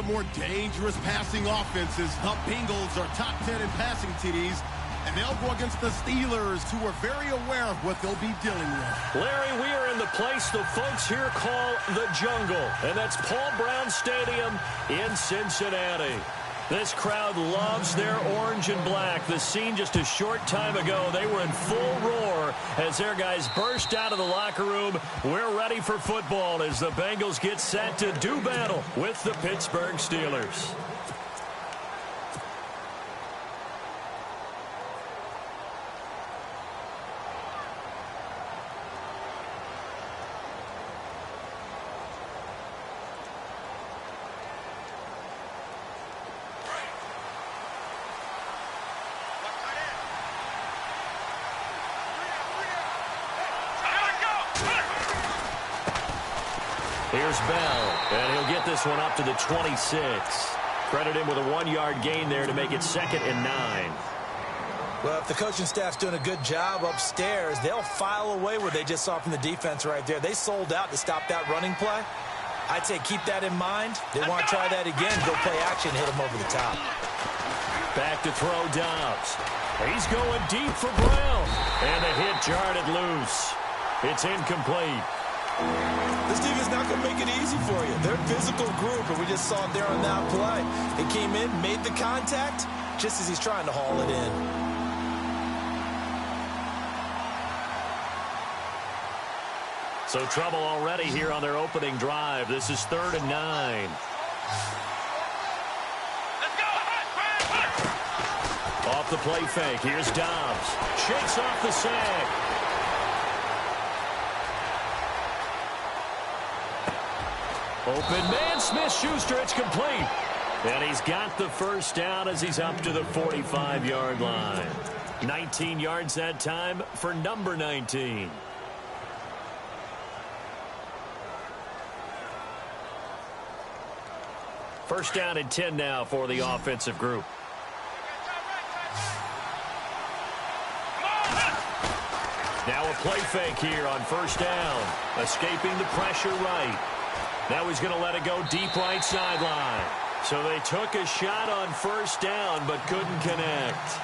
the more dangerous passing offenses. The Bengals are top 10 in passing TDs, and they'll go against the Steelers, who are very aware of what they'll be dealing with. Larry, we are in the place the folks here call the jungle, and that's Paul Brown Stadium in Cincinnati. This crowd loves their orange and black. The scene just a short time ago, they were in full roar as their guys burst out of the locker room. We're ready for football as the Bengals get set to do battle with the Pittsburgh Steelers. Here's Bell, and he'll get this one up to the 26. Credit him with a 1-yard gain there to make it 2nd and 9. Well, if the coaching staff's doing a good job upstairs, they'll file away what they just saw from the defense right there. They sold out to stop that running play. I'd say keep that in mind. They want to try that again, go play action, hit them over the top. Back to throw Dobbs. He's going deep for Brown. And the hit jarred it loose. It's incomplete. This defense not going to make it easy for you. They're a physical group, and we just saw it there on that play. They came in, made the contact, just as he's trying to haul it in. So trouble already here on their opening drive. This is 3rd and 9. Off the play fake. Here's Dobbs. Shakes off the sack. Open man, Smith-Schuster, it's complete. And he's got the first down as he's up to the 45-yard line. 19 yards that time for number 19. First down and 10 now for the offensive group. Now a play fake here on first down. Escaping the pressure right. Now he's going to let it go deep right sideline. So they took a shot on first down but couldn't connect.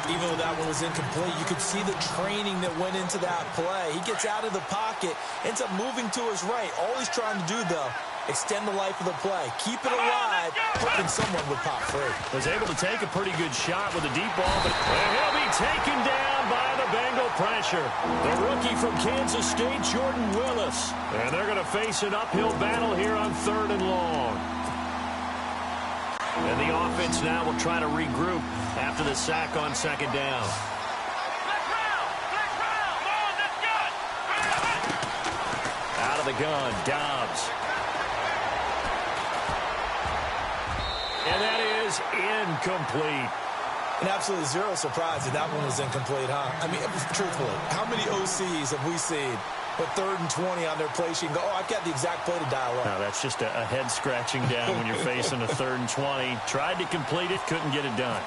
Even though that one was incomplete, you could see the training that went into that play. He gets out of the pocket, ends up moving to his right. All he's trying to do, though, extend the life of the play. Keep it alive, hoping someone would pop free. Was able to take a pretty good shot with a deep ball, but he'll be taken down by the Bengal pressure. The rookie from Kansas State, Jordan Willis. And they're going to face an uphill battle here on 3rd and long. And the offense now will try to regroup after the sack on 2nd down. Out of the gun, Dobbs. And that is incomplete. And absolutely zero surprise that that one was incomplete, huh? I mean, truthfully, how many OCs have we seen put 3rd and 20 on their play sheet and go, oh, I've got the exact play to dial up? No, that's just a head scratching down when you're facing a 3rd and 20. Tried to complete it, couldn't get it done.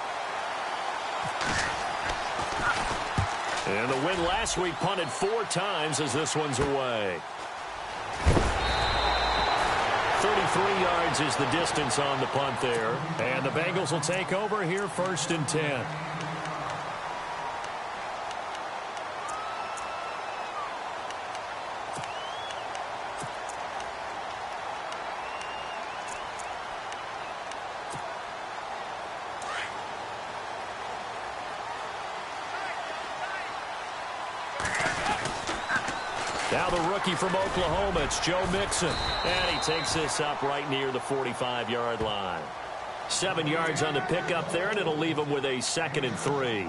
And the win last week punted 4 times as this one's away. 33 yards is the distance on the punt there. And the Bengals will take over here 1st and 10. Now the rookie from Oklahoma, it's Joe Mixon. And he takes this up right near the 45-yard line. 7 yards on the pickup there, and it'll leave him with a 2nd and 3.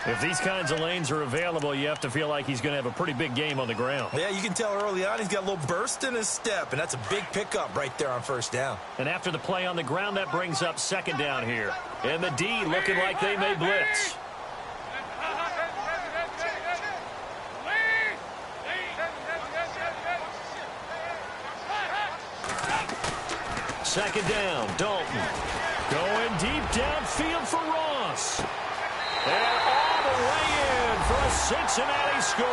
If these kinds of lanes are available, you have to feel like he's going to have a pretty big game on the ground. Yeah, you can tell early on he's got a little burst in his step, and that's a big pickup right there on first down. And after the play on the ground, that brings up 2nd down here. And the D looking like they may blitz. Second down, Dalton. Going deep downfield for Ross. And all the way in for a Cincinnati score.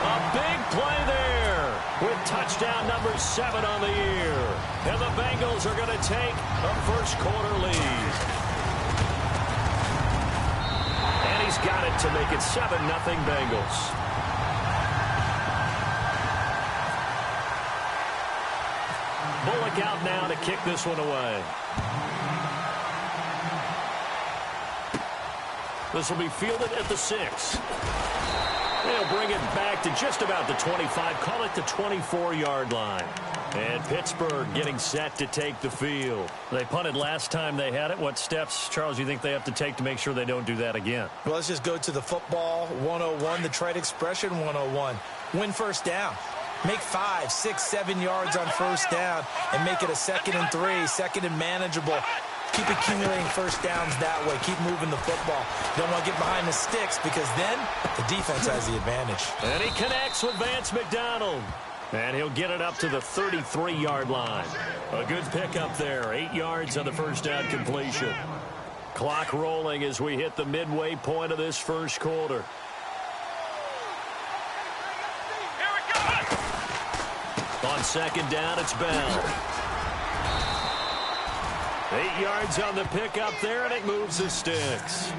A big play there. with touchdown number 7 on the year. And the Bengals are going to take a first quarter lead. And he's got it to make it 7-0 Bengals. Bullock out now to kick this one away. This will be fielded at the 6. They'll bring it back to just about the 25, call it the 24-yard line. And Pittsburgh getting set to take the field. They punted last time they had it. What steps, Charles, do you think they have to take to make sure they don't do that again? Well, let's just go to the football 101, the trade expression 101. Win first down. Make 5, 6, 7 yards on first down and make it a 2nd and 3, 2nd and manageable. Keep accumulating first downs that way. Keep moving the football. Don't want to get behind the sticks because then the defense has the advantage. And he connects with Vance McDonald. And he'll get it up to the 33-yard line. A good pickup there. 8 yards on the first down completion. Clock rolling as we hit the midway point of this first quarter. On second down, it's Bell. 8 yards on the pickup there, and it moves the sticks.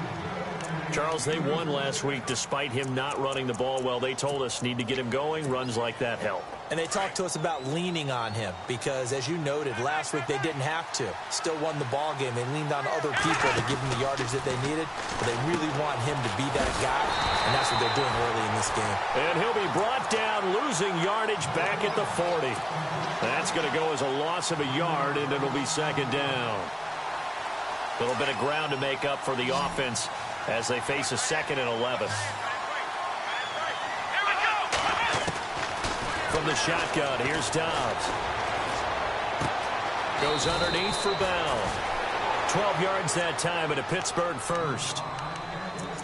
Charles, they won last week despite him not running the ball well. They told us need to get him going. Runs like that help. And they talked to us about leaning on him because, as you noted, last week they didn't have to. Still won the ball game. They leaned on other people to give him the yardage that they needed. But they really want him to be that guy, and that's what they're doing early in this game. And he'll be brought down, losing yardage back at the 40. That's going to go as a loss of a yard, and it'll be second down. A little bit of ground to make up for the offense as they face a 2nd and 11. From the shotgun, here's Dobbs. Goes underneath for Bell. 12 yards that time and a Pittsburgh first.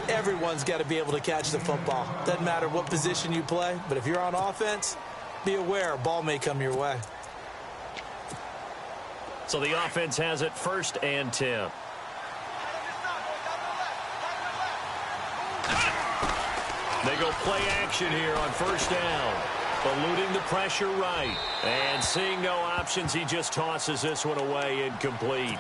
Everyone's got to be able to catch the football. Doesn't matter what position you play, but if you're on offense, be aware a ball may come your way. So the offense has it 1st and 10. They go play action here on first down. Eluding the pressure right. And seeing no options, he just tosses this one away incomplete.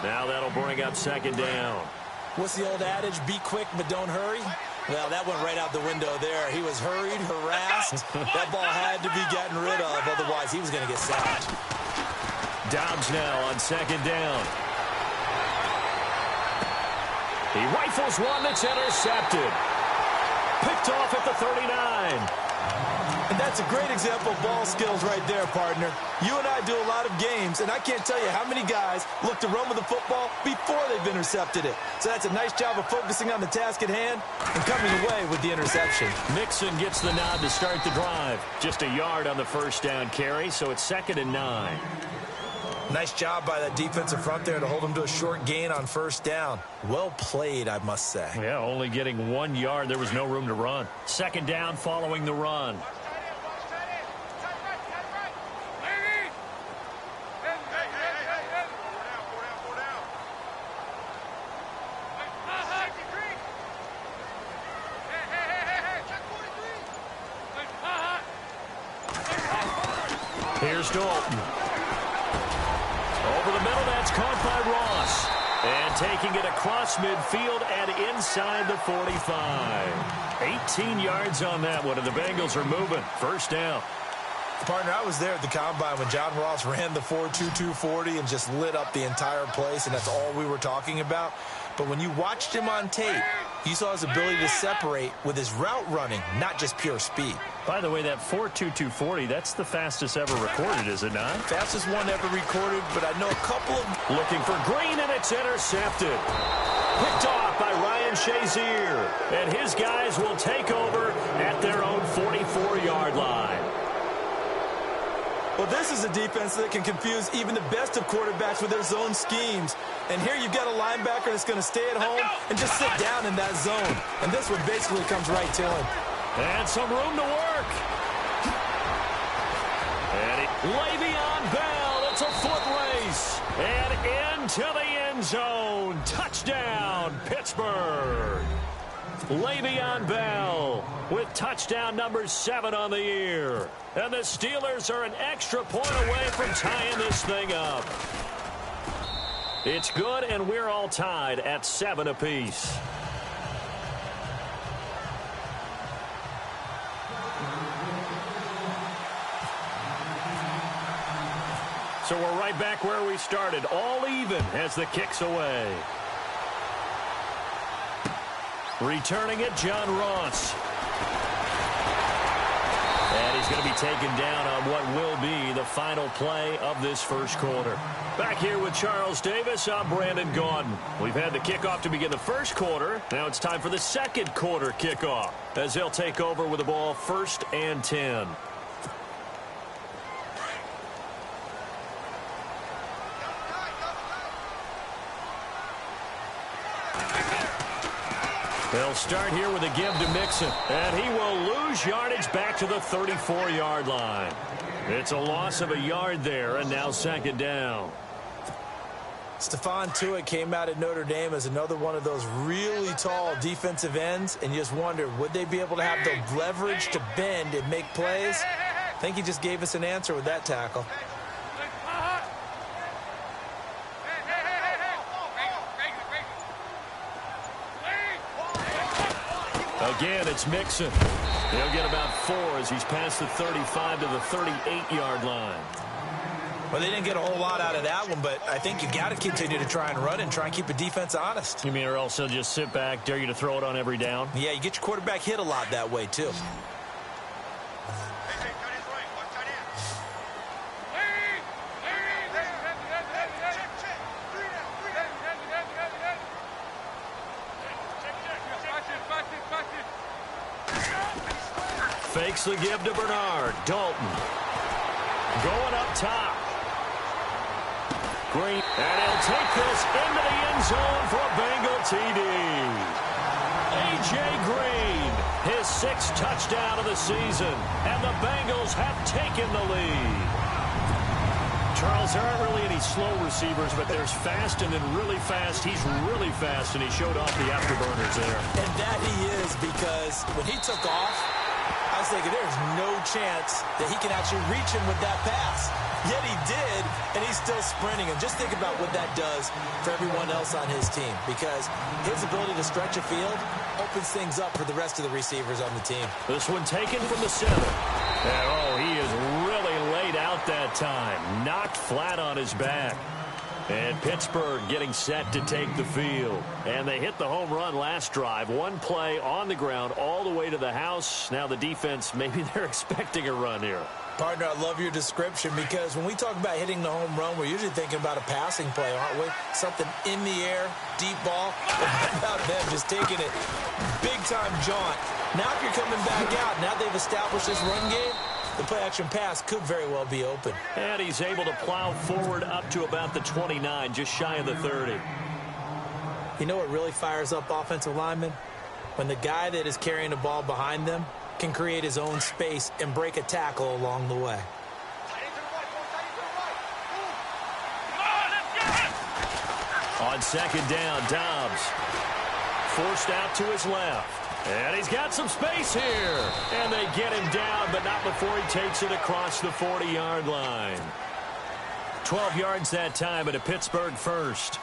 Now that'll bring up second down. What's the old adage? Be quick, but don't hurry. Well, that went right out the window there. He was hurried, harassed. That ball had to be gotten rid of, otherwise he was going to get sacked. Dobbs now on second down. He rifles one that's intercepted. Picked off at the 39. And that's a great example of ball skills right there, partner. You and I do a lot of games, and I can't tell you how many guys look to run with the football before they've intercepted it. So that's a nice job of focusing on the task at hand and coming away with the interception. Mixon gets the nod to start the drive. Just a yard on the first down carry, so it's 2nd and 9. Nice job by that defensive front there to hold him to a short gain on first down. Well played, I must say. Yeah, only getting 1 yard. There was no room to run. Second down following the run. Here's Dalton. Over the middle, that's caught by Ross. And taking it across midfield and inside the 45. 18 yards on that one, and the Bengals are moving. First down. Partner, I was there at the Combine when John Ross ran the 4.22 40 and just lit up the entire place, and that's all we were talking about. But when you watched him on tape, you saw his ability to separate with his route running, not just pure speed. By the way, that 4.22 40, that's the fastest ever recorded, is it not? Fastest one ever recorded, but I know a couple of... Looking for Green, and it's intercepted. Picked off by Ryan Shazier. And his guys will take over at their own 44-yard line. Well, this is a defense that can confuse even the best of quarterbacks with their zone schemes. And here you've got a linebacker that's going to stay at home and just sit down in that zone. And this one basically comes right to him. And some room to work. And Le'Veon Bell, it's a foot race. And into the end zone. Touchdown, Pittsburgh. Le'Veon Bell with touchdown number 7 on the year. And the Steelers are an extra point away from tying this thing up. It's good, and we're all tied at 7 apiece. So we're right back where we started, all even as the kick's away. Returning it, John Ross. And he's going to be taken down on what will be the final play of this first quarter. Back here with Charles Davis, I'm Brandon Gaudin. We've had the kickoff to begin the first quarter. Now it's time for the second quarter kickoff as they'll take over with the ball 1st and 10. They'll start here with a give to Mixon, and he will lose yardage back to the 34-yard line. It's a loss of a yard there, and now 2nd down. Stephon Tuitt came out at Notre Dame as another one of those really tall defensive ends, and you just wonder, would they be able to have the leverage to bend and make plays? I think he just gave us an answer with that tackle. Again, it's Mixon. He'll get about 4 as he's past the 35 to the 38-yard line. Well, they didn't get a whole lot out of that one, but I think you got to continue to try and run and try and keep the defense honest. You mean or else they'll just sit back, dare you to throw it on every down? Yeah, you get your quarterback hit a lot that way, too. Fakes the give to Bernard. Dalton going up top. Green, and he'll take this into the end zone for a Bengal TD. A.J. Green, his 6th touchdown of the season, and the Bengals have taken the lead. Charles, there aren't really any slow receivers, but there's fast and then really fast. He's really fast, and he showed off the afterburners there. And that he is, because when he took off, I was thinking there's no chance that he can actually reach him with that pass. Yet he did, and he's still sprinting. And just think about what that does for everyone else on his team, because his ability to stretch a field opens things up for the rest of the receivers on the team. This one taken from the center. And, oh, he is really laid out that time. Knocked flat on his back. And Pittsburgh getting set to take the field. And they hit the home run last drive. One play on the ground all the way to the house. Now the defense, maybe they're expecting a run here. Partner, I love your description, because when we talk about hitting the home run, we're usually thinking about a passing play, aren't we? Something in the air, deep ball. But how about them just taking it big-time jaunt? Now if you're coming back out, now they've established this run game, the play-action pass could very well be open. And he's able to plow forward up to about the 29, just shy of the 30. You know what really fires up offensive linemen? When the guy that is carrying the ball behind them can create his own space and break a tackle along the way. On 2nd down, Dobbs forced out to his left. And he's got some space here. And they get him down, but not before he takes it across the 40-yard line. 12 yards that time, and a Pittsburgh first.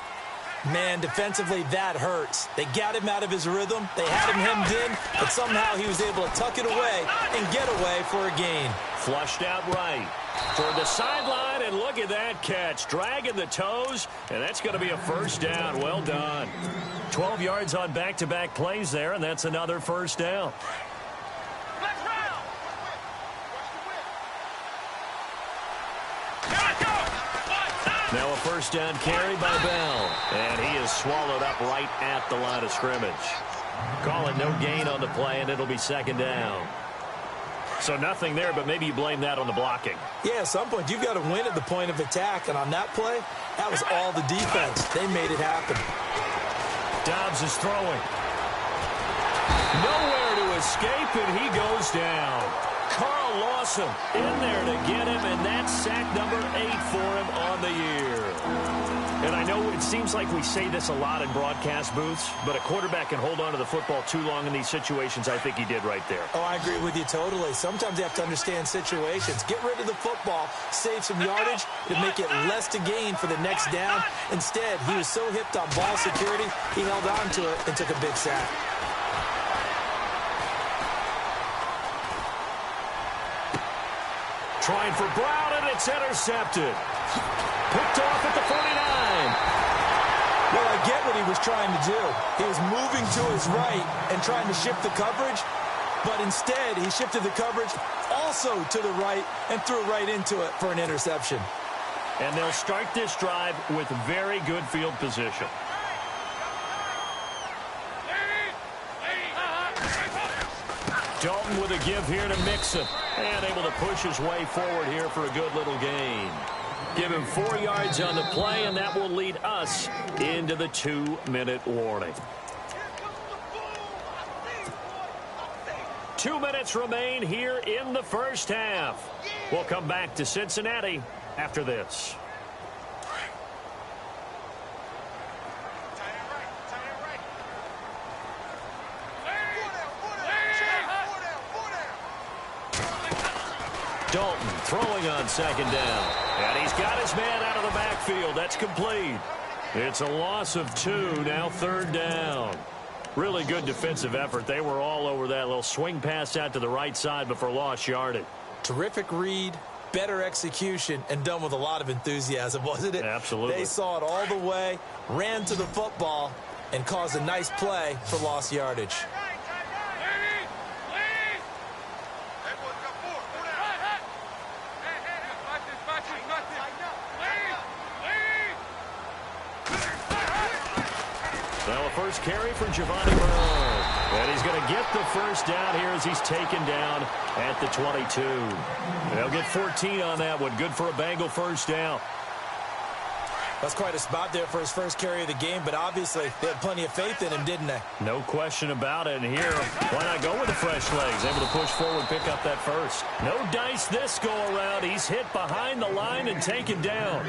Man, defensively, that hurts. They got him out of his rhythm. They had him hemmed in, but somehow he was able to tuck it away and get away for a gain. Flushed out right toward the sideline, and look at that catch. Dragging the toes, and that's going to be a first down. Well done. 12 yards on back-to-back plays there, and that's another first down. Now a first down carry by Bell. And he is swallowed up right at the line of scrimmage. Call it no gain on the play, and it'll be 2nd down. So nothing there, but maybe you blame that on the blocking. Yeah, at some point you've got to win at the point of attack. And on that play, that was all the defense. They made it happen. Dobbs is throwing. Nowhere to escape, and he goes down. Carl Lawson in there to get him, and that's sack number 8 for him on the year. And I know it seems like we say this a lot in broadcast booths, but a quarterback can hold on to the football too long in these situations. I think he did right there. Oh, I agree with you totally. Sometimes you have to understand situations. Get rid of the football, save some yardage to make it less to gain for the next down. Instead, he was so hipped on ball security, he held on to it and took a big sack. Trying for Brown, and it's intercepted. Picked off at the 49. Well, I get what he was trying to do. He was moving to his right and trying to shift the coverage, but instead he shifted the coverage also to the right and threw right into it for an interception. And they'll start this drive with very good field position. Dalton with a give here to Mixon. And able to push his way forward here for a good little gain. Give him 4 yards on the play, and that will lead us into the 2-minute warning. 2 minutes remain here in the first half. We'll come back to Cincinnati after this. Dalton throwing on second down. And he's got his man out of the backfield. That's complete. It's a loss of 2, now 3rd down. Really good defensive effort. They were all over that little swing pass out to the right side before lost yardage. Terrific read, better execution, and done with a lot of enthusiasm, wasn't it? Absolutely. They saw it all the way, ran to the football, and caused a nice play for lost yardage. Well, a first carry for Giovanni Bernard. And he's going to get the first down here as he's taken down at the 22. They'll get 14 on that one. Good for a Bengal first down. That's quite a spot there for his first carry of the game, but obviously they had plenty of faith in him, didn't they? No question about it. And here, why not go with the fresh legs? Able to push forward, pick up that first. No dice this go-around. He's hit behind the line and taken down.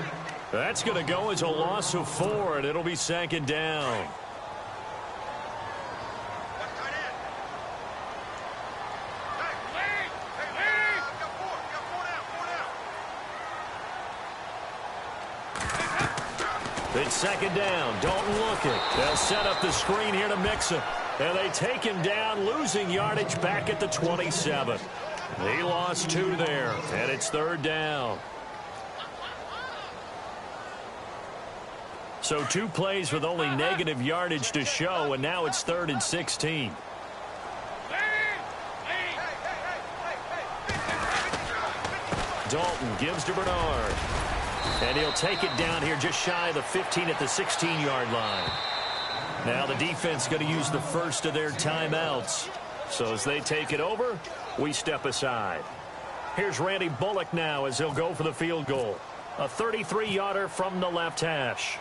That's going to go as a loss of 4, and it'll be 2nd down. It's 2nd down. Dalton looking. They'll set up the screen here to Mixon. And they take him down, losing yardage back at the 27. He lost 2 there, and it's 3rd down. So 2 plays with only negative yardage to show, and now it's 3rd and 16. Dalton gives to Bernard. And he'll take it down here just shy of the 15 at the 16-yard line. Now the defense going to use the first of their timeouts. So as they take it over, we step aside. Here's Randy Bullock now as he'll go for the field goal. A 33-yarder from the left hash.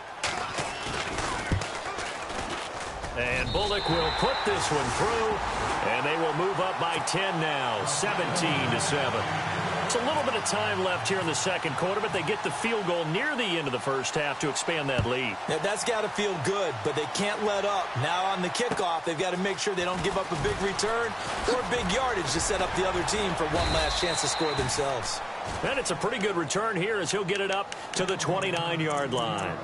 And Bullock will put this one through, and they will move up by 10 now, 17-7. It's a little bit of time left here in the second quarter, but they get the field goal near the end of the first half to expand that lead. Now, that's got to feel good, but they can't let up. Now on the kickoff, they've got to make sure they don't give up a big return or big yardage to set up the other team for one last chance to score themselves. And it's a pretty good return here as he'll get it up to the 29-yard line.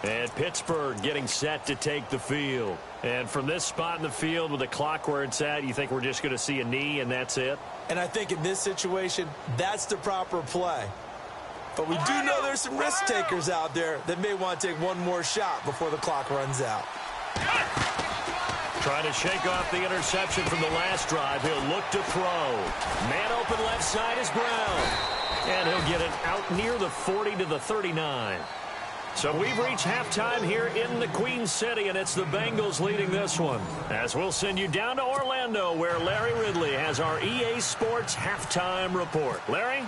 And Pittsburgh getting set to take the field. And from this spot in the field with the clock where it's at, you think we're just going to see a knee and that's it? And I think in this situation, that's the proper play. But we do know there's some risk takers out there that may want to take one more shot before the clock runs out. Trying to shake off the interception from the last drive. He'll look to throw. Man open left side is Brown. And he'll get it out near the 40 to the 39. So we've reached halftime here in the Queen City, and it's the Bengals leading this one. As we'll send you down to Orlando, where Larry Ridley has our EA Sports halftime report. Larry?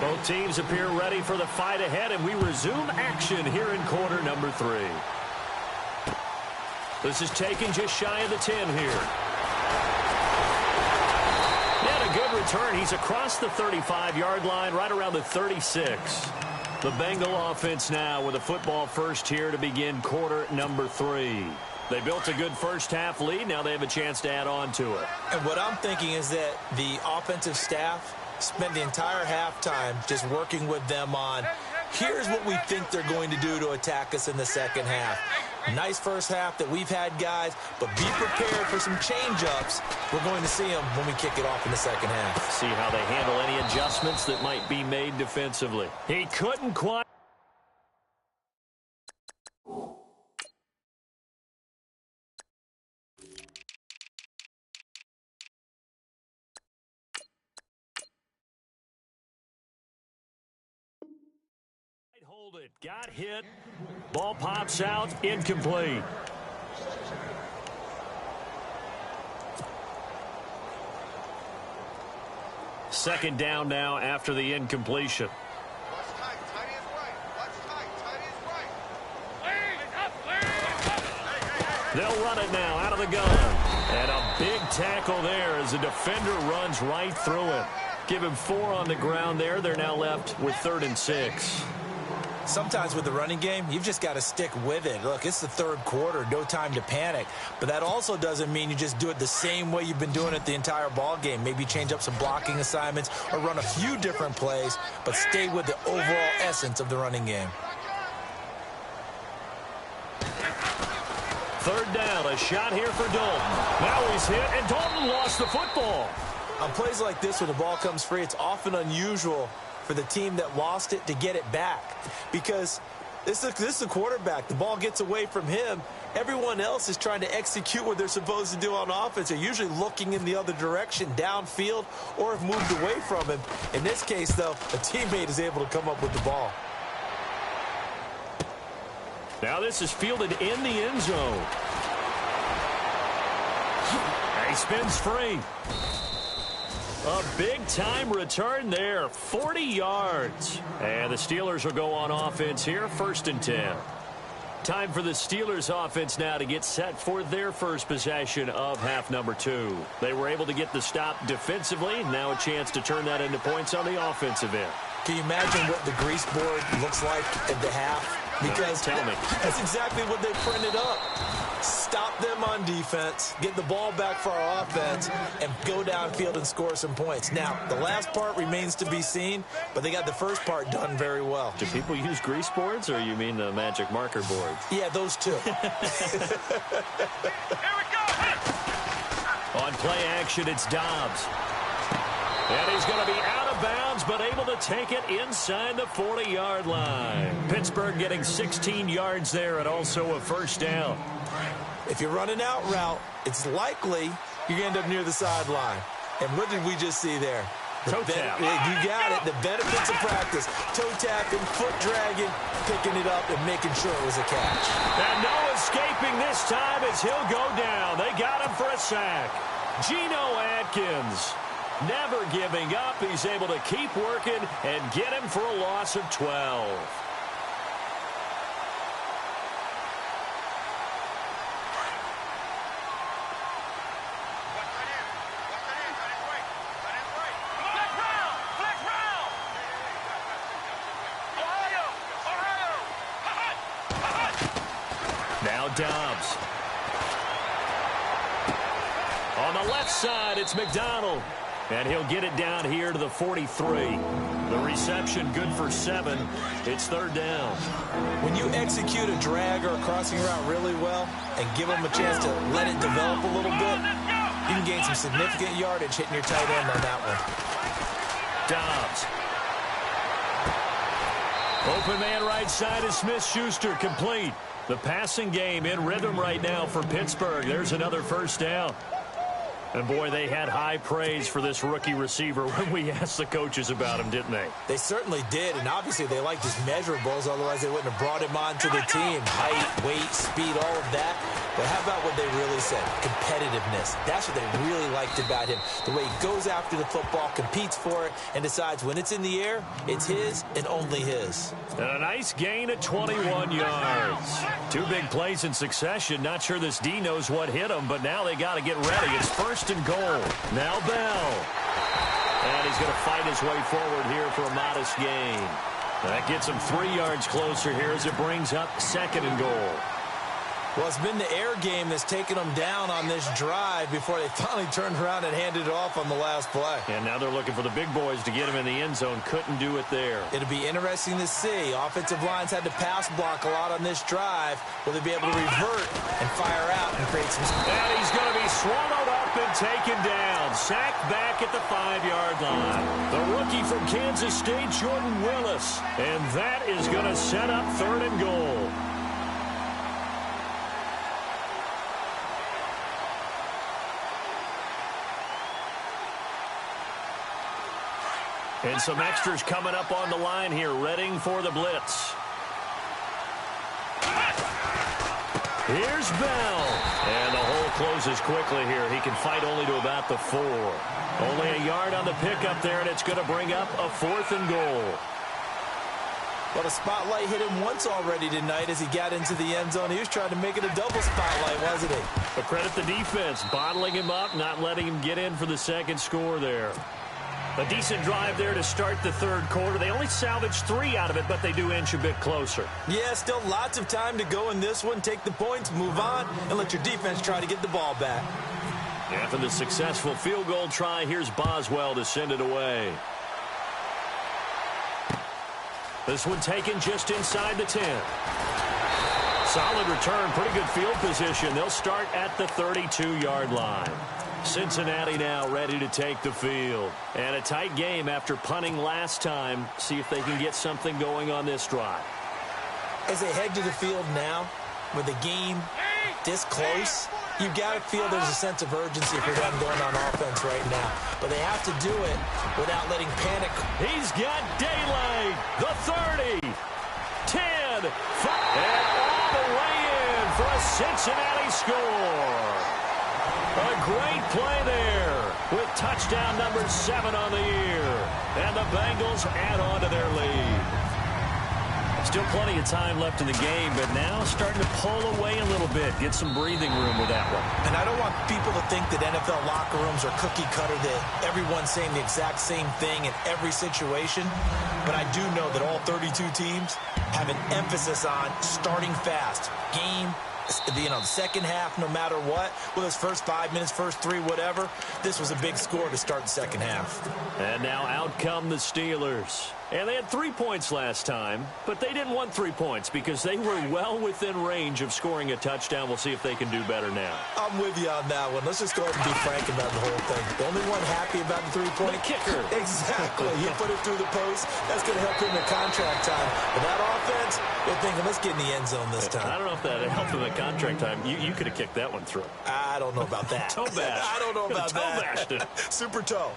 Both teams appear ready for the fight ahead, and we resume action here in quarter number 3. This is taken just shy of the 10 here. And a good return. He's across the 35-yard line, right around the 36. The Bengal offense now with a football first here to begin quarter number 3. They built a good first-half lead. Now they have a chance to add on to it. And what I'm thinking is that the offensive staff spent the entire halftime just working with them on, here's what we think they're going to do to attack us in the second half. Nice first half that we've had, guys, but be prepared for some change-ups. We're going to see them when we kick it off in the second half. See how they handle any adjustments that might be made defensively. He couldn't quite. Hold it. Got hit. Ball pops out. Incomplete. Second down now after the incompletion. They'll run it now out of the gun. And a big tackle there as the defender runs right through it. Give him 4 on the ground there. They're now left with 3rd and 6. Sometimes with the running game, you've just got to stick with it. Look, it's the third quarter, no time to panic. But that also doesn't mean you just do it the same way you've been doing it the entire ball game. Maybe change up some blocking assignments or run a few different plays, but stay with the overall essence of the running game. 3rd down, a shot here for Dalton. Now he's hit, and Dalton lost the football. On plays like this, when the ball comes free, it's often unusual for the team that lost it to get it back, because this is a quarterback. The ball gets away from him. Everyone else is trying to execute what they're supposed to do on offense. They're usually looking in the other direction, downfield, or have moved away from him. In this case, though, a teammate is able to come up with the ball. Now this is fielded in the end zone. He spins free. A big-time return there, 40 yards. And the Steelers will go on offense here, 1st and 10. Time for the Steelers offense now to get set for their first possession of half number 2. They were able to get the stop defensively. Now a chance to turn that into points on the offensive end. Can you imagine what the grease board looks like at the half? Because tell me. That's exactly what they printed up. Stop them on defense, get the ball back for our offense, and go downfield and score some points. Now, the last part remains to be seen, but they got the first part done very well. Do people use grease boards, or you mean the magic marker boards? Yeah, those two. Here we go. On play action, it's Dobbs. And he's going to be out of bounds, but able to take it inside the 40-yard line. Pittsburgh getting 16 yards there and also a first down. If you're running out route, it's likely you're going to end up near the sideline. And what did we just see there? Toe tap. You got it. The benefits of practice. Toe tapping, foot dragging, picking it up, and making sure it was a catch. And no escaping this time as he'll go down. They got him for a sack. Geno Atkins never giving up. He's able to keep working and get him for a loss of 12. Now Dobbs. On the left side, it's McDonald. And he'll get it down here to the 43. The reception good for 7. It's 3rd down. When you execute a drag or a crossing route really well and give them a chance to let it develop a little bit, you can gain some significant yardage hitting your tight end on that one. Dobbs. Open man right side is Smith-Schuster, complete. The passing game in rhythm right now for Pittsburgh. There's another first down. And, boy, they had high praise for this rookie receiver when we asked the coaches about him, didn't they? They certainly did, and obviously they liked his measurables. Otherwise, they wouldn't have brought him onto the team. Height, weight, speed, all of that. But how about what they really said? Competitiveness. That's what they really liked about him. The way he goes after the football, competes for it, and decides when it's in the air, it's his and only his. And a nice gain at 21 yards. 2 big plays in succession. Not sure this D knows what hit him, but now they got to get ready. It's 1st and goal. Now Bell. And he's going to fight his way forward here for a modest gain. That gets him 3 yards closer here as it brings up 2nd and goal. Well, it's been the air game that's taken them down on this drive before they finally turned around and handed it off on the last play. And now they're looking for the big boys to get him in the end zone. Couldn't do it there. It'll be interesting to see. Offensive lines had to pass block a lot on this drive. Will they be able to revert and fire out and create some... And he's going to be swallowed up and taken down. Sacked back at the 5-yard line. The rookie from Kansas State, Jordan Willis. And that is going to set up 3rd and goal. And some extras coming up on the line here, readying for the blitz. Here's Bell. And the hole closes quickly here. He can fight only to about the 4. Only a yard on the pickup there, and it's going to bring up a 4th and goal. Well, the spotlight hit him once already tonight as he got into the end zone. He was trying to make it a double spotlight, wasn't he? But credit the defense, bottling him up, not letting him get in for the 2nd score there. A decent drive there to start the 3rd quarter. They only salvaged 3 out of it, but they do inch a bit closer. Yeah, still lots of time to go in this one. Take the points, move on, and let your defense try to get the ball back. After the successful field goal try, here's Boswell to send it away. This one taken just inside the 10. Solid return, pretty good field position. They'll start at the 32-yard line. Cincinnati now ready to take the field. And a tight game after punting last time. See if they can get something going on this drive. As they head to the field now, with the game this close, you've got to feel there's a sense of urgency for them going on offense right now. But they have to do it without letting panic. He's got daylight. The 30, 10, 5, and all the way in for a Cincinnati score. A great play there with touchdown number 7 on the year. And the Bengals add on to their lead. Still plenty of time left in the game, but now starting to pull away a little bit. Get some breathing room with that one. And I don't want people to think that NFL locker rooms are cookie cutter, that everyone's saying the exact same thing in every situation. But I do know that all 32 teams have an emphasis on starting fast. Game, the second half, no matter what, with his first 5 minutes, first 3, whatever, this was a big score to start the second half. And now out come the Steelers. And they had 3 points last time, but they didn't want 3 points because they were well within range of scoring a touchdown. We'll see if they can do better now. I'm with you on that one. Let's just go ahead and be frank about the whole thing. The only one happy about the 3-point kicker. Exactly. He put it through the post. That's going to help him in contract time. But that offense, they're thinking, let's get in the end zone this time. I don't know if that helped him at contract time. You could have kicked that one through. I don't know about that. Toe bash. I don't know about toe that. Bashed it. Super toe.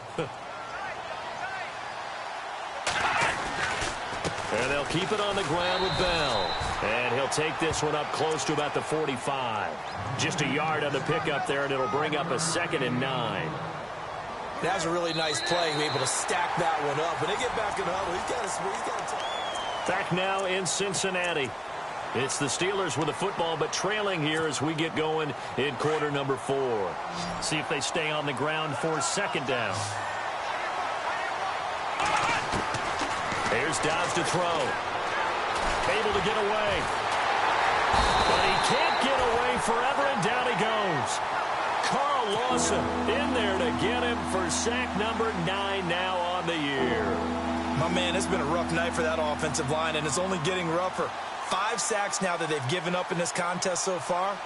And they'll keep it on the ground with Bell. And he'll take this one up close to about the 45. Just a yard on the pickup there, and it'll bring up a 2nd and 9. That's a really nice play, to be able to stack that one up. When they get back in the huddle, he's got to... Back now in Cincinnati. It's the Steelers with the football, but trailing here as we get going in quarter number 4. See if they stay on the ground for 2nd down. Here's Dobbs to throw. Able to get away. But he can't get away forever, and down he goes. Carl Lawson in there to get him for sack number 9 now on the year. My man, it's been a rough night for that offensive line, and it's only getting rougher. 5 sacks now that they've given up in this contest so far.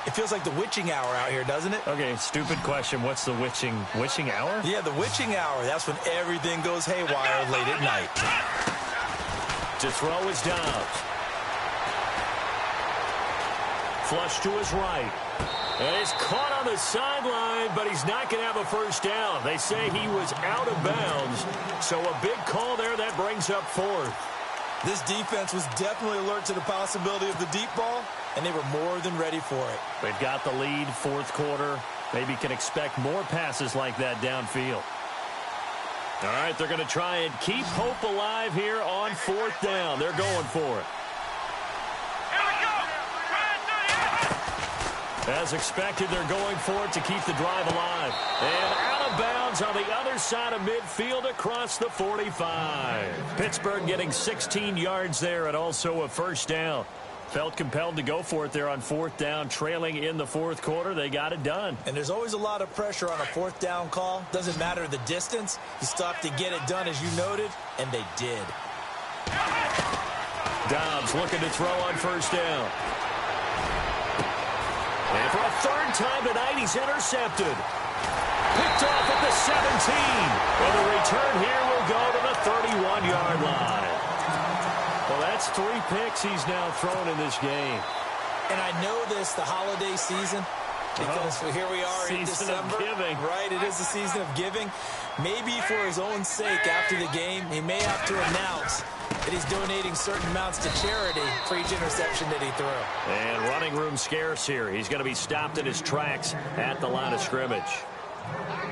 It feels like the witching hour out here, doesn't it? Okay, stupid question. What's the witching hour? Yeah, the witching hour. That's when everything goes haywire late at night. To throw is Dobbs. Flush to his right. And he's caught on the sideline, but he's not going to have a first down. They say he was out of bounds. So a big call there that brings up 4th. This defense was definitely alert to the possibility of the deep ball, and they were more than ready for it. They've got the lead, 4th quarter. Maybe can expect more passes like that downfield. All right, they're going to try and keep hope alive here on 4th down. They're going for it. As expected, they're going for it to keep the drive alive. And out of bounds on the other side of midfield across the 45. Pittsburgh getting 16 yards there and also a first down. Felt compelled to go for it there on fourth down, trailing in the fourth quarter. They got it done. And there's always a lot of pressure on a fourth down call. Doesn't matter the distance. You stop to get it done, as you noted, and they did. Dobbs looking to throw on first down. And for a third time tonight, he's intercepted. Picked off at the 17. And the return here will go to the 31-yard line. Well, that's 3 picks he's now thrown in this game. And I know this, the holiday season, because here we are in December. Season of giving. Right, it is the season of giving. Maybe for his own sake after the game, he may have to announce that he's donating certain amounts to charity for each interception that he threw. And running room scarce here. He's going to be stopped in his tracks at the line of scrimmage.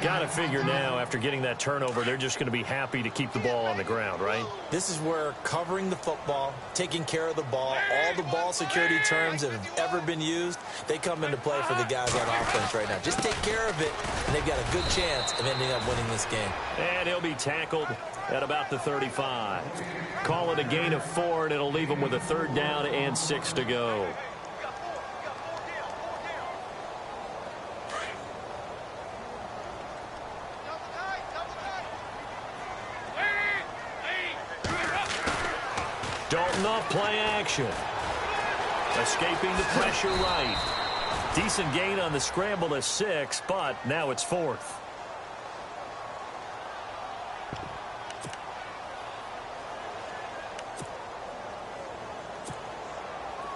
Got to figure now, after getting that turnover, they're just going to be happy to keep the ball on the ground, right? This is where covering the football, taking care of the ball, all the ball security terms that have ever been used, they come into play for the guys on offense right now. Just take care of it, and they've got a good chance of ending up winning this game. And he'll be tackled at about the 35. Call it a gain of 4, and it'll leave him with a third down and 6 to go. Dalton off play action. Escaping the pressure right. Decent gain on the scramble to 6, but now it's 4th.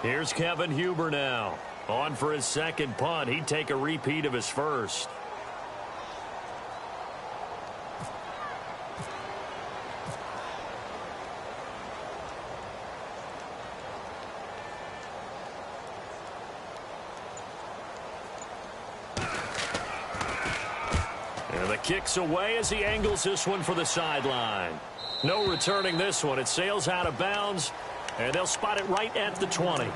Here's Kevin Huber now. On for his second punt. He'd take a repeat of his first. And the kick's away as he angles this one for the sideline. No returning this one. It sails out of bounds, and they'll spot it right at the 20.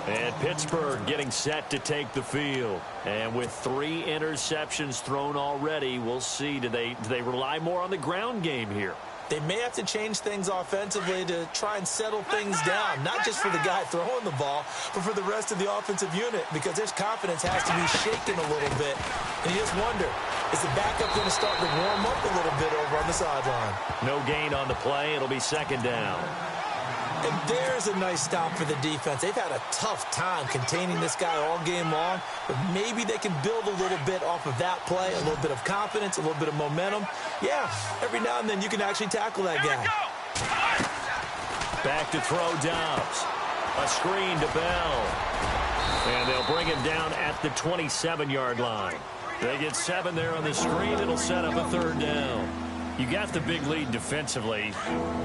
And Pittsburgh getting set to take the field. And with 3 interceptions thrown already, we'll see. Do they rely more on the ground game here? They may have to change things offensively to try and settle things down, not just for the guy throwing the ball, but for the rest of the offensive unit, because their confidence has to be shaken a little bit. And you just wonder, is the backup going to start to warm up a little bit over on the sideline? No gain on the play. It'll be second down. And there's a nice stop for the defense. They've had a tough time containing this guy all game long, but maybe they can build a little bit off of that play, a little bit of confidence, a little bit of momentum. Yeah, every now and then you can actually tackle that guy. Back to throw Dobbs. A screen to Bell. And they'll bring him down at the 27-yard line. They get 7 there on the screen. It'll set up a third down. You got the big lead defensively,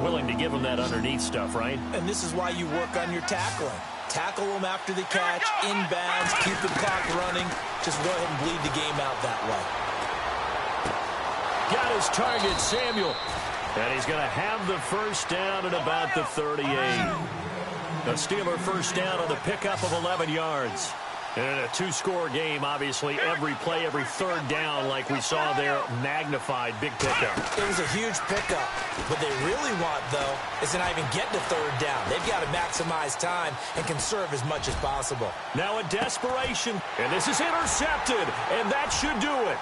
willing to give them that underneath stuff, right? And this is why you work on your tackling. Tackle them after the catch, inbounds, keep the clock running. Just go ahead and bleed the game out that way. Got his target, Samuel. And he's going to have the first down at about the 38. A Steeler first down on the pickup of 11 yards. And in a 2-score game, obviously, every play, every third down, like we saw there, magnified big pickup. It was a huge pickup. What they really want, though, is to not even get to third down. They've got to maximize time and conserve as much as possible. Now a desperation, and this is intercepted, and that should do it.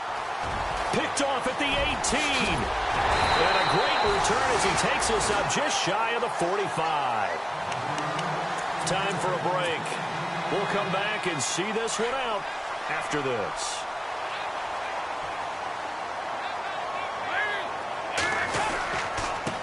Picked off at the 18. And a great return as he takes us up just shy of the 45. Time for a break. We'll come back and see this one out after this.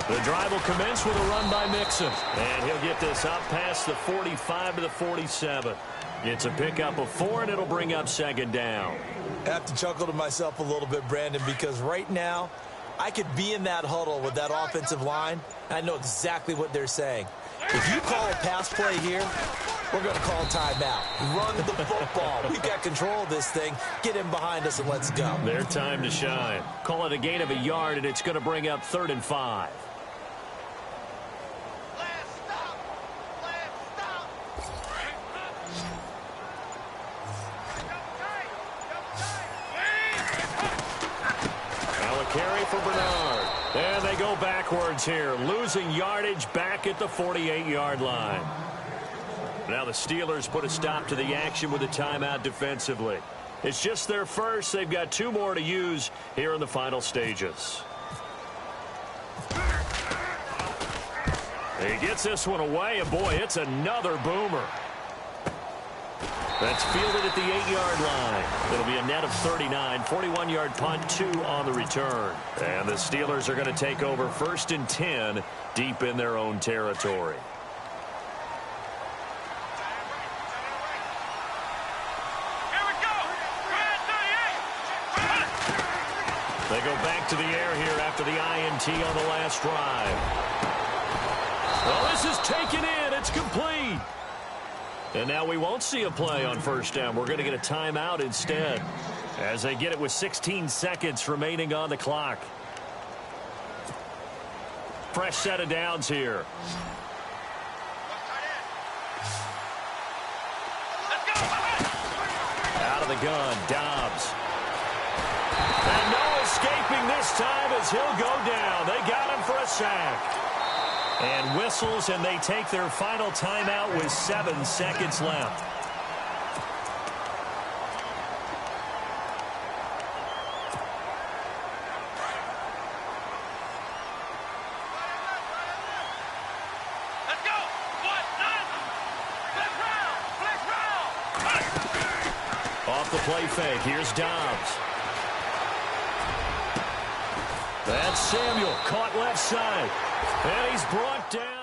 The drive will commence with a run by Mixon. And he'll get this up past the 45 to the 47. It's a pickup of 4, and it'll bring up second down. I have to chuckle to myself a little bit, Brandon, because right now I could be in that huddle with that offensive line. I know exactly what they're saying. If you call a pass play here, we're going to call timeout. Run the football. We've got control of this thing. Get him behind us and let's go. Their time to shine. Call it a gain of a yard, and it's going to bring up 3rd and 5. carry for Bernard. And they go backwards here, losing yardage back at the 48-yard line. Now the Steelers put a stop to the action with a timeout defensively. It's just their first. They've got 2 more to use here in the final stages. He gets this one away, and boy, it's another boomer. That's fielded at the 8-yard line. It'll be a net of 39, 41-yard punt, 2 on the return. And the Steelers are going to take over 1st and 10 deep in their own territory. They go back to the air here after the INT on the last drive. Well, this is taken in. It's complete. And now we won't see a play on 1st down. We're going to get a timeout instead as they get it with 16 seconds remaining on the clock. Fresh set of downs here. Out of the gun, Dobbs. And no escaping this time as he'll go down. They got him for a sack. And whistles, and they take their final timeout with 7 seconds left. Let's go! Off the play fake, here's Dobbs. That's Samuel, caught left side. And he's brought down.